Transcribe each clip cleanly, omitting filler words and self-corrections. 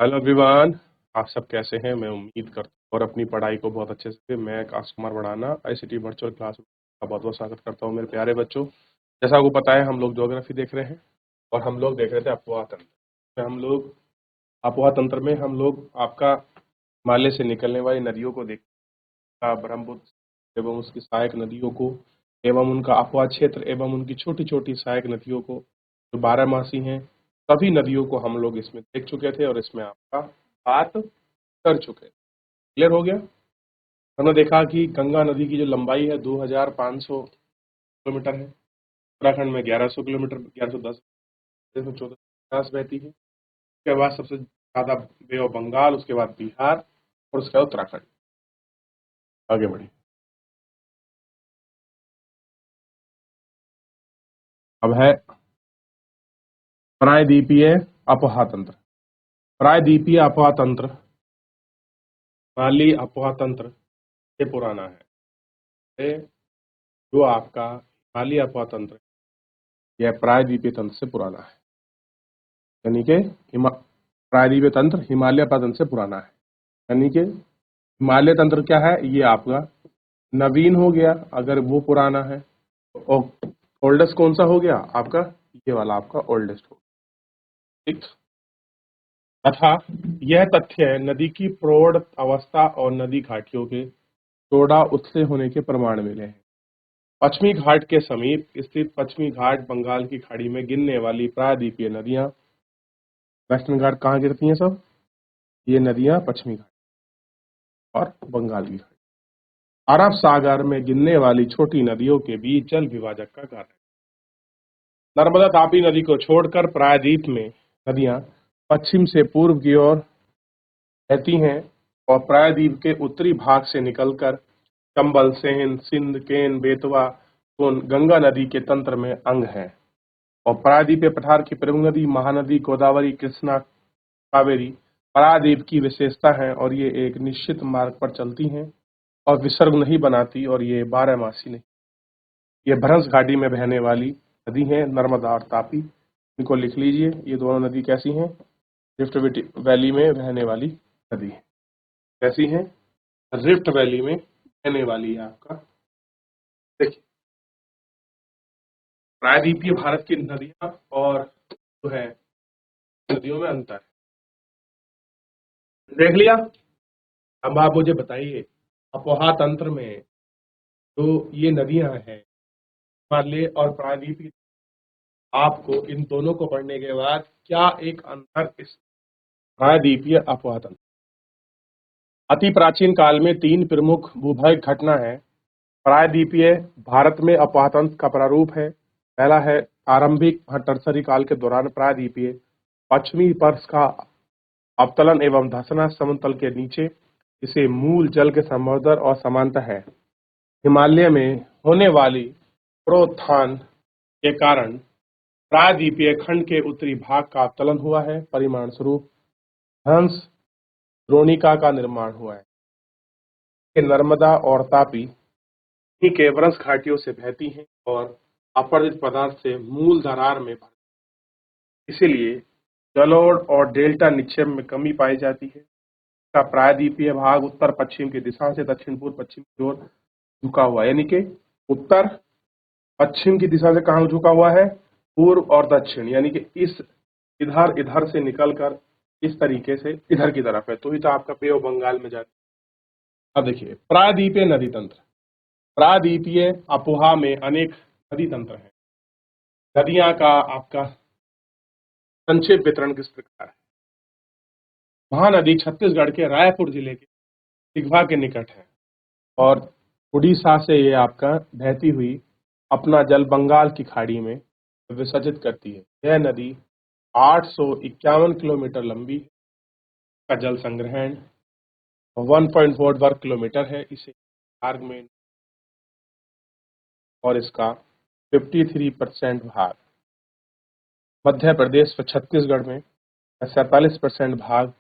Hello everyone. आप सब कैसे हैं? मैं उम्मीद करता हूँ और अपनी पढ़ाई को बहुत अच्छे से। मैं आकाश कुमार बढ़ाना आईसीटी वर्चुअल क्लास का बहुत बहुत स्वागत करता हूँ मेरे प्यारे बच्चों। जैसा आपको पता है हम लोग ज्योग्राफी देख रहे हैं और हम लोग देख रहे थे अफवाह तंत्र में। हम लोग अफवाह तंत्र में हम लोग आपका हिमालय से निकलने वाली नदियों को देखा, ब्रह्मपुत्र एवं उसकी सहायक नदियों को एवं उनका अफवाह क्षेत्र एवं उनकी छोटी छोटी सहायक नदियों को जो बारहमासी हैं, सभी नदियों को हम लोग इसमें देख चुके थे और इसमें आपका बात कर चुके। क्लियर हो गया? हमने देखा कि गंगा नदी की जो लंबाई है 2500 किलोमीटर है। उत्तराखंड में 1100 किलोमीटर, 1110, 1450 बहती है। उसके बाद सबसे ज्यादा बे ऑफ बंगाल, उसके बाद बिहार और उसके बाद उत्तराखंड। आगे बढ़िए। अब है प्रायद्वीपीय अफवाह तंत्र। प्रायद्वीपीय अफवाह तंत्र हिमालयी अफवाह तंत्र से पुराना है। जो आपका हिमालयी अफवाह तंत्र यह प्रायद्वीपीय तंत्र से पुराना है, यानी कि प्रायद्वीपीय तंत्र हिमालय तंत्र से पुराना है। यानी कि हिमालय तंत्र क्या है? ये आपका नवीन हो गया अगर वो पुराना है। और ओल्डेस्ट कौन सा हो गया? आपका ये वाला आपका ओल्डेस्ट हो गया। ठीक। तथा यह तथ्य नदी की प्रौढ़ अवस्था और नदी घाटियों के चौड़ा उथले होने के प्रमाण मिले हैं। पश्चिमी घाट के समीप स्थित पश्चिमी घाट बंगाल की खाड़ी में गिरने वाली प्रायद्वीपीय नदियां, वेस्टर्न घाट कहाँ गिरती हैं सब? ये नदियां पश्चिमी घाट और बंगाल की खाड़ी। अरब सागर में गिरने वाली छोटी नदियों के बीच जल विभाजक का कार्य। नर्मदा तापी नदी को छोड़कर प्रायद्वीप में नदियां पश्चिम से पूर्व की ओर बहती हैं और प्रायद्वीप के उत्तरी भाग से निकलकर चंबल, सेन, सिंध, केन, बेतवा, सोन गंगा नदी के तंत्र में अंग है। और प्रायद्वीपीय पठार की प्रमुख नदी महानदी गोदावरी, कृष्णा, कावेरी प्रायद्वीप की विशेषता है और ये एक निश्चित मार्ग पर चलती हैं और विसर्ग नहीं बनाती और ये बारहमासी नहीं। ये भ्रंश घाटी में बहने वाली नदी है, नर्मदा और तापी। इनको लिख लीजिए। ये दोनों नदी कैसी हैं? रिफ्ट वैली में बहने वाली नदी है। कैसी है? रिफ्ट वैली में बहने वाली है आपका। देखिए, प्रायद्वीपीय भारत की नदियां और जो है नदियों में अंतर देख लिया। अब आप मुझे बताइए अपोहा तंत्र में जो ये नदियां हैं हिमालय और प्रायद्वीपीय, आपको इन दोनों को पढ़ने के बाद क्या एक अंतर इस प्रायद्वीपीय अपोहा तंत्र। अति प्राचीन काल में तीन प्रमुख भूभाग घटना है। प्रायद्वीपीय भारत में अपोहा तंत्र का प्रारूप है। पहला है आरंभिक टर्सरी काल के दौरान प्रायद्वीपीय पश्चिमी पर्स का अवतलन एवं धंसना समुद्र तल के नीचे इसे मूल जल के समुद्र और समानता है। हिमालय में होने वाली प्रोत्थान के कारण प्रायद्वीपीय खंड के उत्तरी भाग का अवतलन हुआ है। परिणाम स्वरूप हंस द्रोणिका का निर्माण हुआ है। नर्मदा और तापी ही के वृंश घाटियों से बहती हैं और अपरदित पदार्थ से मूल दरार में इसीलिए जलोढ़ और डेल्टा निक्षेप में कमी पाई जाती है। इसका प्रायद्वीपीय भाग उत्तर पश्चिम की दिशा से दक्षिण पूर्व पश्चिम की ओर झुका हुआ है, यानी कि उत्तर पश्चिम की दिशा से कहाँ झुका हुआ है? पूर्व और दक्षिण, यानी कि इस इधर इधर से निकलकर इस तरीके से इधर की तरफ है, तो ही तो आपका पे ऑफ बंगाल में जाती है। अब देखिए प्रायद्वीपीय नदी तंत्र। प्रायद्वीपीय अपोहा में अनेक नदी तंत्र हैं। नदियां का आपका संक्षिप्त वितरण किस प्रकार है? महानदी छत्तीसगढ़ के रायपुर जिले के दिघवा के निकट है और उड़ीसा से ये आपका बहती हुई अपना जल बंगाल की खाड़ी में विसर्जित करती है। यह नदी 851 किलोमीटर लंबी है। का जल संग्रहण 1.4 वर्ग किलोमीटर है। इसे मार्ग में और इसका 53% भाग मध्य प्रदेश व छत्तीसगढ़ में, 47% भाग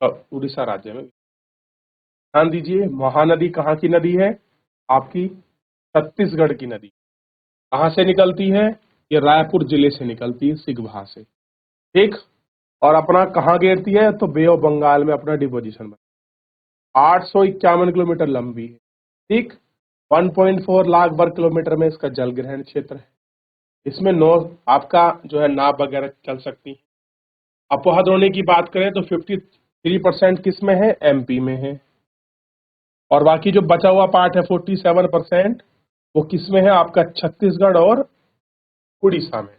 उड़ीसा राज्य में। ध्यान दीजिए, महानदी कहाँ की नदी है? आपकी छत्तीसगढ़ की नदी। कहाँ से निकलती है? ये रायपुर जिले से निकलती है, सिगभा से। ठीक। और अपना कहाँ घेरती है, तो बे ऑफ बंगाल में अपना डिपोजिशन बना। 851 किलोमीटर लंबी है, ठीक। 1.4 लाख वर्ग किलोमीटर में इसका जल ग्रहण क्षेत्र है। इसमें नौ आपका जो है नाव वगैरह चल सकती है। अपोहा द्रोणी की बात करें तो 53% किस में है, एमपी में है। और बाकी जो बचा हुआ पार्ट है 47% वो किस में है, आपका छत्तीसगढ़ और उड़ीसा में।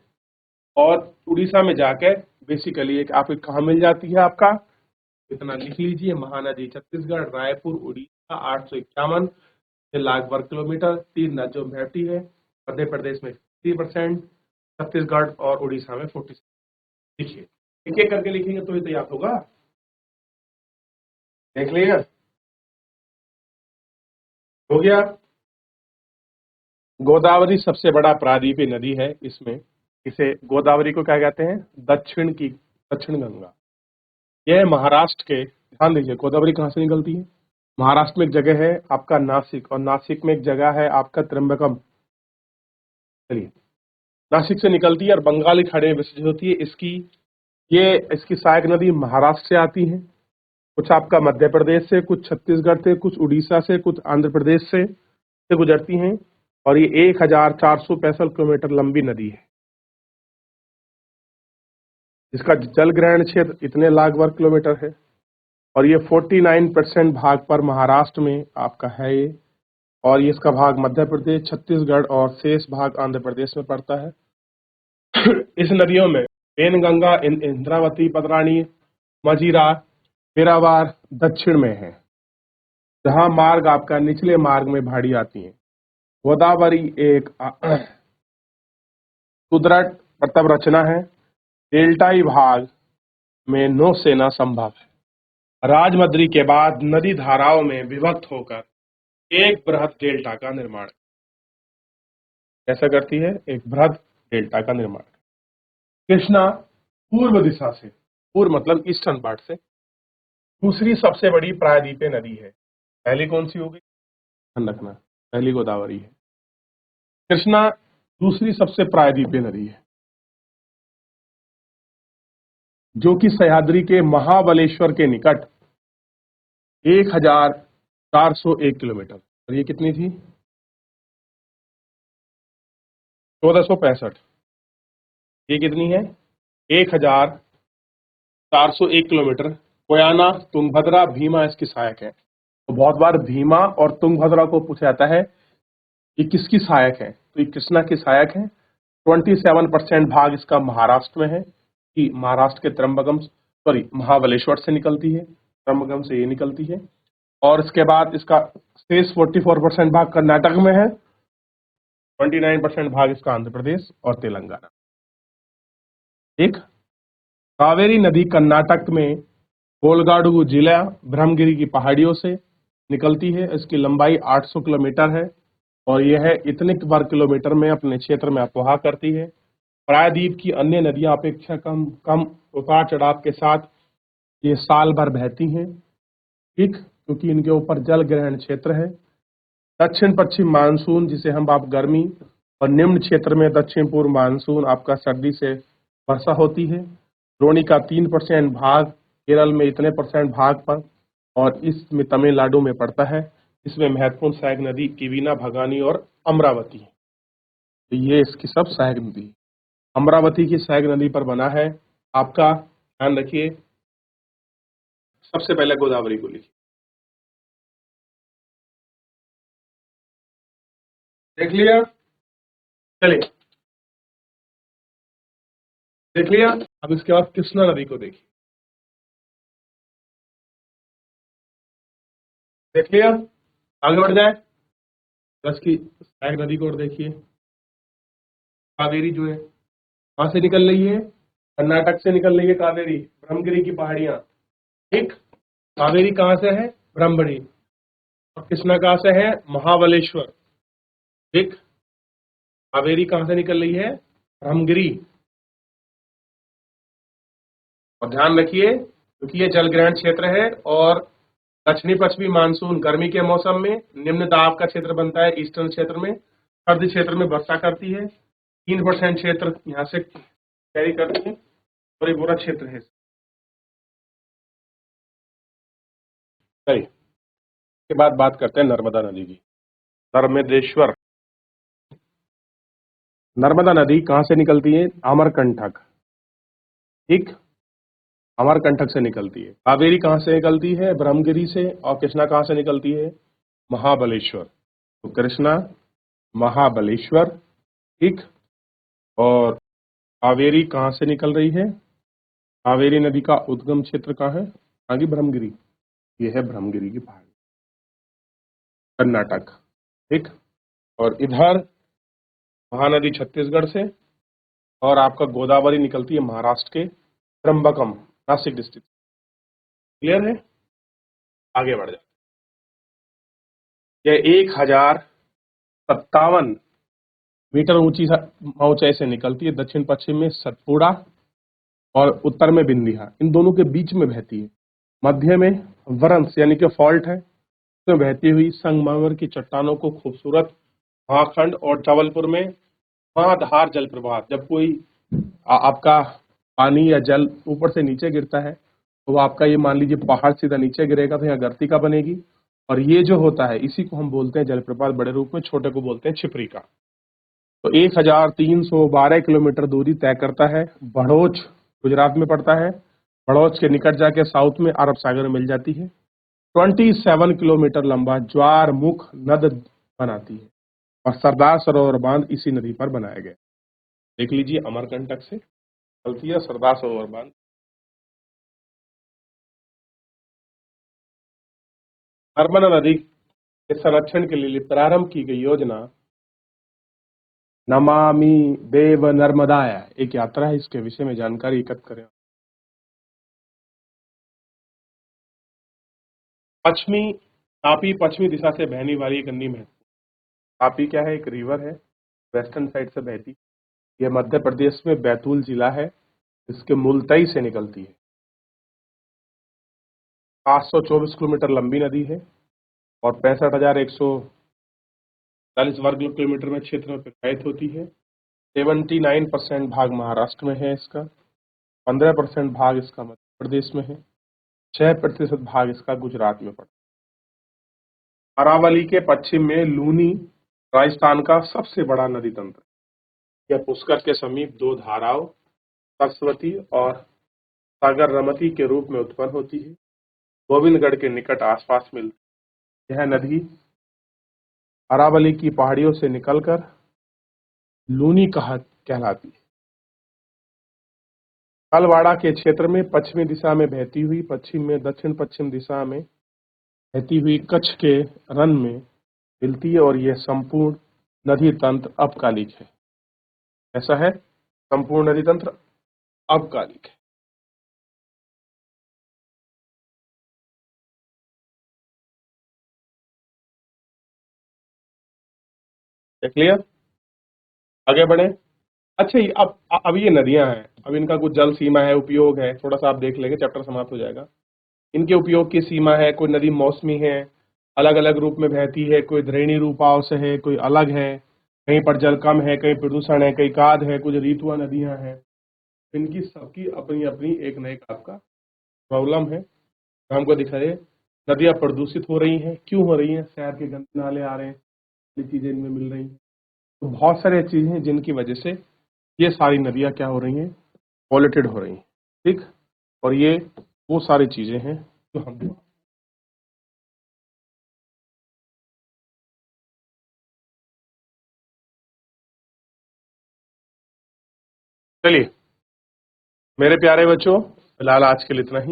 और उड़ीसा में जाके बेसिकली एक आपको कहाँ मिल जाती है, आपका इतना लिख लीजिए, महानदी छत्तीसगढ़, रायपुर, उड़ीसा, 851 लाख वर्ग किलोमीटर, 3 राज्यों में बैठती है। मध्य प्रदेश में 50%, छत्तीसगढ़ और उड़ीसा में 40%। लिखिए, एक एक करके लिखेंगे तो ही तो याद होगा। देख लिएगा, हो गया। गोदावरी सबसे बड़ा प्रायद्वीपीय नदी है। इसमें इसे गोदावरी को क्या कहते हैं, दक्षिण गंगा। यह महाराष्ट्र के, ध्यान दीजिए, गोदावरी कहाँ से निकलती है, महाराष्ट्र में एक जगह है आपका नासिक, और नासिक में एक जगह है आपका त्र्यंबकम। चलिए, नासिक से निकलती है और बंगाली खाड़ी में विसर्जित होती है। इसकी सहायक नदी महाराष्ट्र से आती है, कुछ आपका मध्य प्रदेश से, कुछ छत्तीसगढ़ से, कुछ उड़ीसा से, कुछ आंध्र प्रदेश से गुजरती हैं। और ये 1465 किलोमीटर लंबी नदी है। इसका जल ग्रहण क्षेत्र इतने लाख वर्ग किलोमीटर है। और ये 49% भाग पर महाराष्ट्र में आपका है ये। और ये इसका भाग मध्य प्रदेश, छत्तीसगढ़ और शेष भाग आंध्र प्रदेश में पड़ता है। इस नदियों में पेनगंगा, इंद्रावती, पदरानी, मजीरा, पेरावार दक्षिण में है, जहां मार्ग आपका निचले मार्ग में भाड़ी आती है। गोदावरी एक सुदृढ़ प्रतब रचना है। डेल्टाई भाग में नौसेना संभव है। राजमद्री के बाद नदी धाराओं में विभक्त होकर एक बृहद डेल्टा का निर्माण कैसा करती है, एक बृहद डेल्टा का निर्माण। कृष्णा पूर्व दिशा से, पूर्व मतलब ईस्टर्न पार्ट से, दूसरी सबसे बड़ी प्रायद्वीपीय नदी है। पहली कौन सी होगी, ध्यान रखना, पहली गोदावरी है। कृष्णा दूसरी सबसे प्रायद्वीपीय नदी है, जो कि सह्याद्री के महाबलेश्वर के निकट 1401 किलोमीटर। और ये कितनी थी, 1465। ये कितनी है, 1401 किलोमीटर। कोयाना, तुंगभद्रा, भीमा इसकी सहायक है। तो बहुत बार भीमा और तुंगभद्रा को पूछा जाता है ये किसकी सहायक है, तो ये कृष्णा की सहायक है। 27% भाग इसका महाराष्ट्र में है, कि महाराष्ट्र के महाबलेश्वर से निकलती है, त्र्यंबकम से ये निकलती है। और इसके बाद इसका शेष 44% भाग कर्नाटक में है, 29% भाग इसका आंध्र प्रदेश और तेलंगाना। एक कावेरी नदी कर्नाटक में कोलगाडू जिला ब्रह्मगिरी की पहाड़ियों से निकलती है। इसकी लंबाई 800 किलोमीटर है और यह इतने वर्ग किलोमीटर में अपने क्षेत्र में अपोहा करती है। प्रायद्वीप की अन्य नदियां अपेक्षा कम उतार चढ़ाव के साथ ये साल भर बहती हैं, ठीक, क्योंकि इनके ऊपर जल ग्रहण क्षेत्र है। दक्षिण पश्चिम मानसून, जिसे हम आप गर्मी, और निम्न क्षेत्र में दक्षिण पूर्व मानसून आपका सर्दी से वर्षा होती है। द्रोणी का 3% भाग केरल में इतने % भाग पर, और इसमें तमिलनाडु में पड़ता है। इसमें महत्वपूर्ण सहायक नदी किवीना, भगानी और अमरावती है। तो ये इसकी सब सहायक नदी। अमरावती की सहायक नदी पर बना है आपका, ध्यान रखिए, सबसे पहले गोदावरी को लिखिए, देख लिया, चलिए देख लिया। अब इसके बाद कृष्णा नदी को देखिए, देख लिया, आगे बढ़ जाए। प्लस की सहायक नदी को और देखिए, कावेरी जो है कहां से निकल रही है, कर्नाटक से निकल रही है कावेरी, ब्रह्मगिरी की पहाड़ियां, ठीक। कावेरी कहां से है, ब्रह्मगिरी। और कृष्णा कहां से है, महाबलेश्वर, ठीक। कावेरी कहां से निकल रही है, ब्रह्मगिरी। और ध्यान रखिए, क्योंकि ये जल ग्रहण क्षेत्र है और दक्षिणी पश्चिमी मानसून गर्मी के मौसम में निम्न दाब का क्षेत्र बनता है ईस्टर्न क्षेत्र में, सर्द क्षेत्र में वर्षा करती है। 3% क्षेत्र यहाँ से कैरी करती है और ये पूरा क्षेत्र है। चलिए, इसके बाद बात करते हैं नर्मदा नदी की। नर्मदेश्वर। नर्मदा नदी कहाँ से निकलती है? अमरकंटक, ठीक, अमरकंटक से निकलती है। कावेरी कहाँ से निकलती है? ब्रह्मगिरी से। और कृष्णा कहाँ से निकलती है? महाबलेश्वर। तो कृष्णा, महाबलेश्वर, ठीक। और कावेरी कहाँ से निकल रही है? कावेरी नदी का उद्गम क्षेत्र कहाँ है? आगे ब्रह्मगिरी, ये है ब्रह्मगिरी की पहाड़ी, कर्नाटक, ठीक। और इधर महानदी छत्तीसगढ़ से, और आपका गोदावरी निकलती है महाराष्ट्र के त्र्यंबकम, नासिक डिस्ट्रिक्ट। क्लियर है? आगे बढ़ जाए। यह 1057 मीटर ऊंचाई से निकलती है। दक्षिण पश्चिम में सतपुड़ा और उत्तर में बिंदिया, इन दोनों के बीच में बहती है। मध्य में वरंस यानी कि फॉल्ट है, उसमें बहती हुई संगमरमर की चट्टानों को खूबसूरत महाखंड और जबलपुर में महाधार जलप्रपात। जब कोई आपका पानी या जल ऊपर से नीचे गिरता है तो वो आपका, ये मान लीजिए पहाड़ सीधा नीचे गिरेगा तो यहाँ गर्तिका बनेगी, और ये जो होता है इसी को हम बोलते हैं जलप्रपात बड़े रूप में, छोटे को बोलते हैं छिपरिका। तो 1312 किलोमीटर दूरी तय करता है। भड़ोच गुजरात में पड़ता है। भड़ोच के निकट जाके साउथ में अरब सागर में मिल जाती है। 27 किलोमीटर लंबा ज्वारमुख नद बनाती है, और सरदार सरोवर बांध इसी नदी पर बनाया गया। देख लीजिए, अमरकंटक से चलती है सरदार सरोवर बांध। नर्मदा नदी के संरक्षण के लिए प्रारंभ की गई योजना नमामि देव नर्मदाय एक यात्रा है। इसके विषय में जानकारी एकत्र करें। पश्चिमी तापी पश्चिमी दिशा से बहने वाली एक नदी में, तापी क्या है? एक रिवर है, वेस्टर्न साइड से बहती। यह मध्य प्रदेश में बैतूल जिला है। इसके मुलतई से निकलती है। 524 किलोमीटर लंबी नदी है और 65,140 वर्ग किलोमीटर में क्षेत्र में प्रवाहित होती है। 79% भाग महाराष्ट्र में है इसका, 15% भाग इसका मध्य प्रदेश में है, 6% भाग इसका गुजरात में पड़ता है। अरावली के पश्चिम में लूनी राजस्थान का सबसे बड़ा नदी तंत्र। यह पुष्कर के समीप दो धाराओं सरस्वती और सागर रमती के रूप में उत्पन्न होती है। गोविंदगढ़ के निकट आसपास मिलती। यह नदी अरावली की पहाड़ियों से निकलकर लूनी कहलाती है। कलवाड़ा के क्षेत्र में पश्चिमी दिशा में बहती हुई, पश्चिम में दक्षिण पश्चिम दिशा में बहती हुई कच्छ के रन में मिलती है, और यह संपूर्ण नदी तंत्र अवकालिक है। ऐसा है, संपूर्ण नदी तंत्र अवकालिक है। क्लियर? आगे बढ़े। अच्छा, ये अब ये नदियां हैं, अब इनका कुछ जल सीमा है, उपयोग है, थोड़ा सा आप देख लेंगे, चैप्टर समाप्त हो जाएगा। इनके उपयोग की सीमा है। कोई नदी मौसमी है, अलग अलग रूप में बहती है, कोई धरणि रूपाओं से है, कोई अलग है, कहीं पर जल कम है, कहीं प्रदूषण है, कहीं काद है, कुछ रीतुआ नदियां हैं। इनकी सबकी अपनी अपनी एक न एक आपका प्रॉब्लम है। हमको दिखाइए, नदियां प्रदूषित हो रही हैं। क्यों हो रही हैं? शहर के गंदे नाले आ रहे हैं, ये चीजें इनमें मिल रही हैं। तो बहुत सारे चीजें हैं जिनकी वजह से ये सारी नदियां क्या हो रही हैं? पॉल्यूटेड हो रही हैं, ठीक। और ये वो सारी चीजें हैं जो हम, चलिए मेरे प्यारे बच्चों, फिलहाल आज के लिए इतना ही।